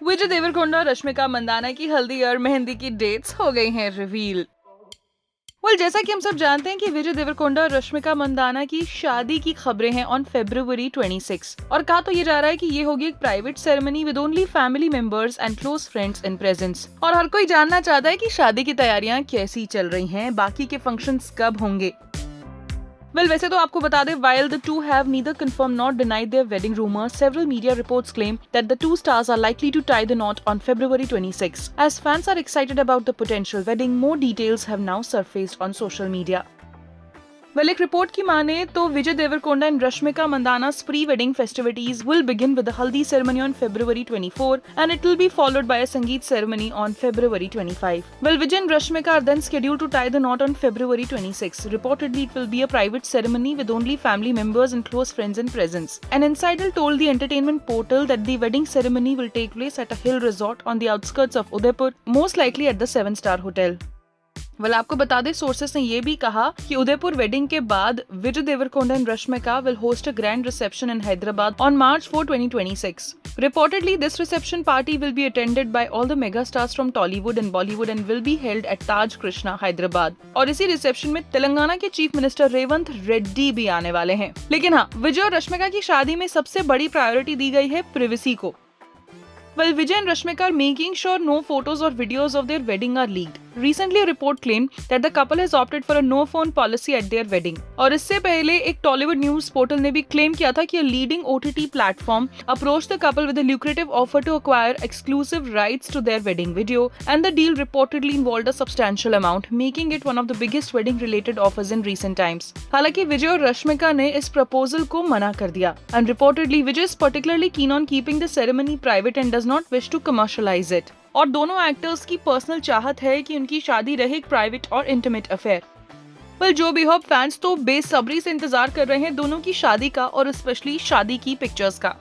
विजय देवरकोंडा और रश्मिका मंदाना की हल्दी और मेहंदी की डेट्स हो गई हैं रिवील। जैसा कि हम सब जानते हैं कि विजय देवरकोंडा और रश्मिका मंदाना की शादी की खबरें हैं ऑन February 26 और कहा तो ये जा रहा है कि ये होगी एक private ceremony with only family members and close friends in presence. और हर कोई जानना चाहता है कि शादी की तैयारियां कैसी चल रही हैं, बाकी के फंक्शंस कब होंगे। वैसे तो आपको बता दें, while the two have neither confirmed nor denied their wedding rumors, several media reports claim that the two stars are likely to tie the knot on February 26. As fans are excited about the potential wedding, more details have now surfaced on social media. एक report की माने तो Vijay Deverakonda and Rashmika Mandanna's pre-wedding festivities will begin with the haldi ceremony on February 24 and it will be followed by a sangeet ceremony on February 25. Vijay and Rashmika are then scheduled to tie the knot on February 26. Reportedly, it will be a private ceremony with only family members and close friends in presence. An insider told the entertainment portal that the wedding ceremony will take place at a hill resort on the outskirts of Udaipur, most likely at the 7-star hotel. आपको बता दें, sources ने ये भी कहा कि Udaipur wedding के बाद Vijay Deverakonda and Rashmika will host a grand reception in Hyderabad on March 4, 2026. Reportedly, this reception party will be attended by all the mega stars from Tollywood and Bollywood and will be held at Taj Krishna, Hyderabad. और इसी reception में तेलंगाना के chief minister Revanth Reddy भी आने वाले हैं। लेकिन हाँ, विजय और रश्मिका की शादी में सबसे बड़ी प्रायोरिटी दी गई है प्रिवेसी को। Vijay and Rashmika are making sure no photos or videos of their wedding are leaked. Recently, a report claimed that the couple has opted for a no-phone policy at their wedding. और इससे पहले एक Tollywood news portal ने भी claim किया था कि a leading OTT platform approached the couple with a lucrative offer to acquire exclusive rights to their wedding video, and the deal reportedly involved a substantial amount, making it one of the biggest wedding-related offers in recent times. हालांकि विजय और रश्मिका ने इस proposal को मना कर दिया, and reportedly Vijay is particularly keen on keeping the ceremony private and does not wish to commercialize it. और दोनों एक्टर्स की पर्सनल चाहत है कि उनकी शादी रहे एक प्राइवेट और इंटीमेट अफेयर। जो भी हो, फैंस तो बेसब्री से इंतजार कर रहे हैं दोनों की शादी का और स्पेशली शादी की पिक्चर्स का।